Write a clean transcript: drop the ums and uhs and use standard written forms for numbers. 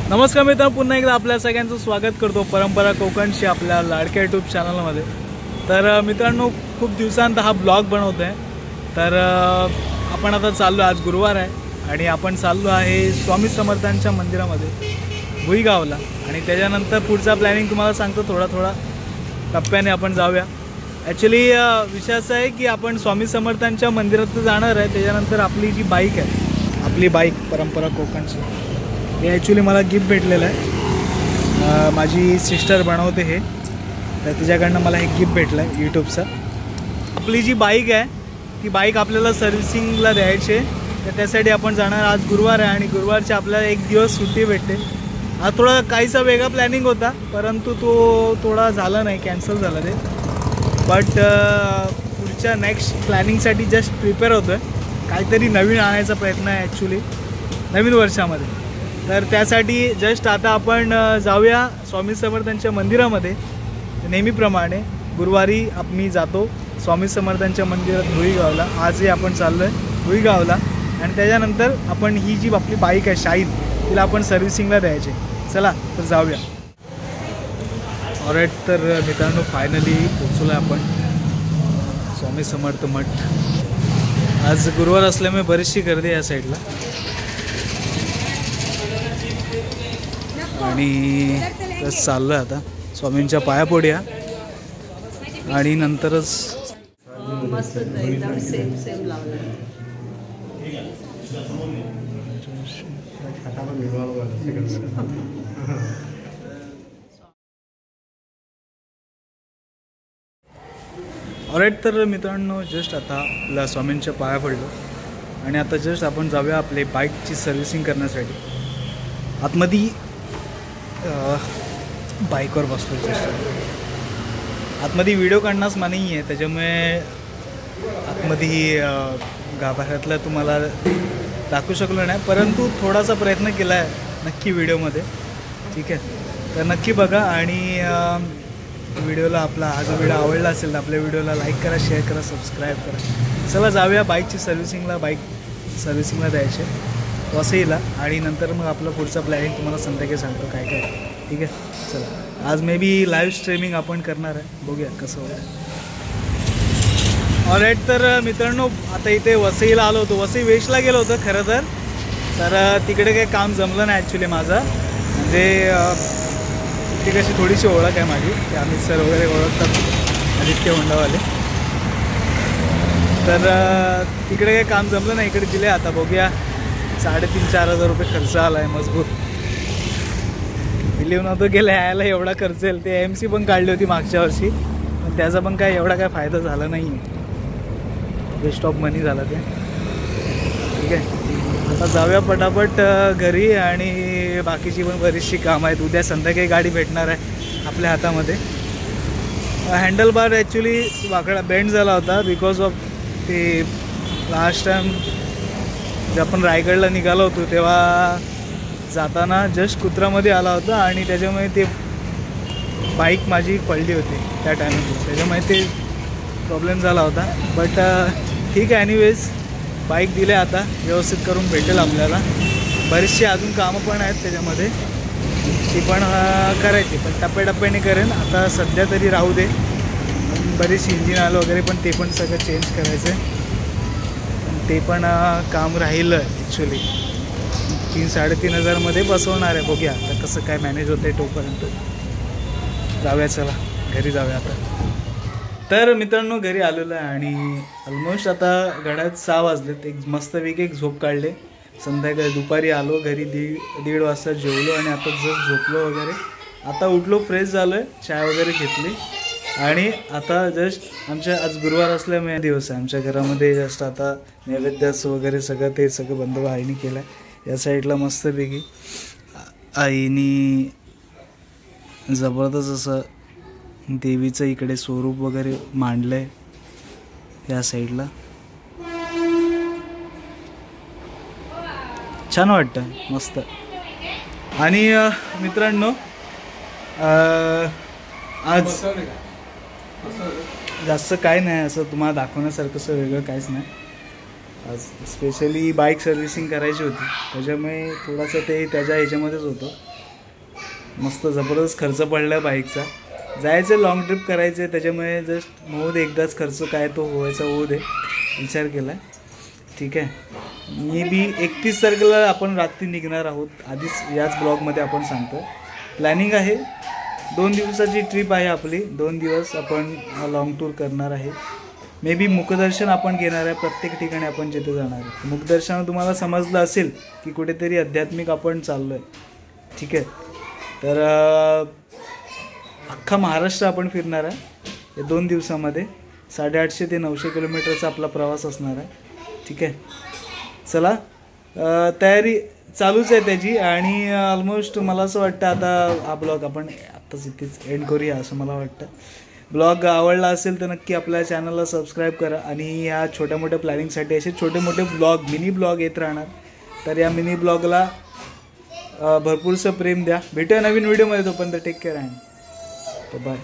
नमस्कार मित्रांनो, पुन्हा एकदा आपल्या सगळ्यांचं स्वागत करतो परंपरा कोकणशी आपल्या लाडक्या यूट्यूब चॅनलमध्ये। तर मित्रांनो, खूप दिवसांत हा ब्लॉग बनवतो आहे। तर आपण आता चाललो, आज गुरुवार आहे आणि आपण चाललो आहे स्वामी समर्थांच्या मंदिरामध्ये भुईगावला। आणि त्याच्यानंतर पुढचा प्लॅनिंग तुम्हाला सांगतो, थोडा टप्प्याने आपण जाऊया। ॲक्च्युली विषय असा आहे की आपण स्वामी समर्थांच्या मंदिरात जाणार आहे, त्याच्यानंतर आपली जी बाईक आहे, आपली बाईक परंपरा कोकणची, हे ॲक्च्युली मला गिफ्ट भेटलेलं आहे। माझी सिस्टर बनवते हे, तर तिच्याकडनं मला हे गिफ्ट भेटलं आहे यूट्यूबचं। आपली जी बाईक आहे ती बाईक आपल्याला सर्व्हिसिंगला द्यायची आहे, तर त्यासाठी आपण जाणार। आज गुरुवार आहे आणि गुरुवारची आपल्याला एक दिवस सुट्टी भेटते। हा थोडा काहीसा वेगळा प्लॅनिंग होता, परंतु तो थोडा झाला नाही, कॅन्सल झाला ते। बट पुढच्या नेक्स्ट प्लॅनिंगसाठी जस्ट प्रिपेअर होतो आहे। काहीतरी नवीन आणायचा प्रयत्न आहे ॲक्च्युली नवीन वर्षामध्ये। तर त्यासाठी जस्ट आता आपण जाऊया स्वामी समर्थांच्या मंदिरामध्ये। नेहमीप्रमाणे गुरुवारी मी जातो स्वामी समर्थांच्या मंदिरात भुईगावला। आजही आपण चाललो आहे भुईगावला आणि त्याच्यानंतर आपण ही जी आपली बाईक आहे शाईन, तिला आपण सर्व्हिसिंगला द्यायचे। चला तर जाऊया। ऑलराईट, तर मित्रांनो फायनली पोचलो आहे आपण स्वामी समर्थ मठ। आज गुरुवार असल्यामुळे बरीचशी गर्दी आहे या साईडला आणि तसं चाललं आहे। आता स्वामींच्या पाया पडूया आणि नंतरच ऑलराईट, तर मित्रांनो जस्ट आता आपल्या स्वामींच्या पाया पडलो आणि आता जस्ट आपण जाऊया आपले बाईकची सर्व्हिसिंग करण्यासाठी। आतमध्ये बाईकवर बसतो जस्ट। आतमध्ये व्हिडिओ काढण्यास नाही आहे, त्याच्यामुळे आतमध्ये गाभाऱ्यातला तुम्हाला दाखवू शकलो नाही, परंतु थोडासा प्रयत्न केला आहे नक्की व्हिडिओमध्ये। ठीक आहे, तर नक्की बघा आणि व्हिडिओला आपला हा जो व्हिडिओ आवडला असेल तर आपल्या व्हिडिओला लाईक करा, शेअर करा, सबस्क्राईब करा। चला जाऊया बाईकची सर्व्हिसिंगला, बाईक सर्व्हिसिंगला द्यायचे वसईला आणि नंतर मग आपला पुढचा प्लॅनिंग तुम्हाला संध्याकाळी सांगतो काय काय। ठीक आहे, चला आज मे बी लाईव्ह स्ट्रीमिंग आपण करणार आहे, बघूया कसं होतं। ऑलराईट, तर मित्रांनो आता इथे वसईला आलो होतो, वसई वेस्टला गेलो होतो खरं तर तिकडे काही काम जमलं नाही ॲक्च्युली माझं। म्हणजे ती कशी थोडीशी ओळख आहे माझी, ते अमित सर वगैरे ओळखतात आदित्य होंडावाले, तर तिकडे काही काम जमलं नाही, इकडे दिले। आता बघूया, 3,500-4,000 रुपये खर्च आला आहे मजबूत। बिलीव नव्हतं गेलं यायला एवढा खर्च येईल। ते MC पण काढली होती मागच्या वर्षी, पण त्याचा पण काय एवढा काय फायदा झाला नाही आहे, वेस्ट ऑफ मनी झाला ते। ठीक आहे, आता जाऊया पटापट घरी आणि बाकीची पण बरीचशी कामं आहेत। उद्या संध्याकाळी गाडी भेटणार आहे आपल्या हातामध्ये। हँडल बार ॲक्च्युली वाकडा बेंड झाला होता बिकॉज ऑफ ते लास्ट टाईम जे आपण रायगडला निघालो होतो तेव्हा जाताना जस्ट कुत्रामध्ये आला होता आणि त्याच्यामुळे ते बाईक माझी पडली होती त्या टायमाला, त्याच्यामुळे ते प्रॉब्लेम झाला होता। बट ठीक आहे, एनिवेज बाईक दिले आता व्यवस्थित करून भेटेल आपल्याला। बरीचशी अजून कामं पण आहेत त्याच्यामध्ये, ती पण करायची, पण टप्प्याटप्प्याने करेन। आता सध्या तरी राहू दे, बरीचशी इंजिन आलं वगैरे पण ते पण सगळं चेंज करायचं आहे, ते पण काम राहिलं ॲक्च्युली। 3,000-3,500 बसवणार आहे, बघूया आता कसं काय मॅनेज होतं आहे तोपर्यंत। जाऊया, चला घरी जाऊया आता। तर मित्रांनो घरी आलेलो आहे आणि ऑलमोस्ट आता घड्यात 6 वाजलेत। एक मस्तपैकी एक झोप काढले, संध्याकाळी दुपारी आलो घरी, 1:30 वाजता जेवलो आणि आता जस्ट झोपलो वगैरे। आता उठलो, फ्रेश झालो आहे, चाय वगैरे घेतली आणि आता जस्ट आमच्या आज गुरुवार असल्यामुळे दिवस आहे आमच्या घरामध्ये। जस्ट आता नैवेद्याचं वगैरे सगळं बंद आईने केलं आहे। या साईडला मस्तपैकी आईने जबरदस्त असं देवीचं इकडे स्वरूप वगैरे मांडलं आहे या साईडला, छान वाटतं, मस्त। आणि मित्रांनो आज जास्त काय नाही असं तुम्हाला दाखवण्यासारखं, असं वेगळं काहीच नाही। आज स्पेशली बाईक सर्व्हिसिंग करायची होती, त्याच्यामुळे थोडासा ते त्याच्या ह्याच्यामध्येच होतो। मस्त जबरदस्त खर्च पडला बाईकचा. जायचं लॉंग ट्रिप करायचं त्याच्यामुळे जस्ट होऊ दे एकदाच खर्च काय तो व्हायचा होऊ दे विचार केला आहे. ठीक आहे. मी बी 31 तारखेला आपण रात्री निघणार आहोत. आधीच याच ब्लॉगमध्ये आपण सांगतो. प्लॅनिंग आहे 2 दिवसाची ट्रिप आहे आपली. 2 दिवस आपण लॉंग टूर करणार आहे. मे बी मुखदर्शन आपण घेणार आहे. प्रत्येक ठिकाणी आपण जिथे जाणार आहे. मुखदर्शन तुम्हाला समजलं असेल की कुठेतरी आध्यात्मिक आपण चाललो आहे. ठीक आहे. तर अख्खा महाराष्ट्र आपण फिरणार आहे या 2 दिवसामध्ये. 850 ते 900 किलोमीटरचा आपला प्रवास असणार आहे. ठीक आहे. चला तयारी चालूच आहे त्याची. आणि ऑलमोस्ट मला असं वाटतं आता हा ब्लॉग आपण आत्ताच इथेच एंड करूया असं मला वाटतं. ब्लॉग आवडला असेल तर नक्की आपल्या चॅनलला सबस्क्राईब करा. आणि या छोट्या मोठ्या प्लॅनिंगसाठी असे छोटे मोठे ब्लॉग मिनी ब्लॉग येत राहणार. तर या मिनी ब्लॉगला भरपूरसं प्रेम द्या. भेटूया नवीन व्हिडिओमध्ये. तोपर्यंत टेक केअर अँड बाय.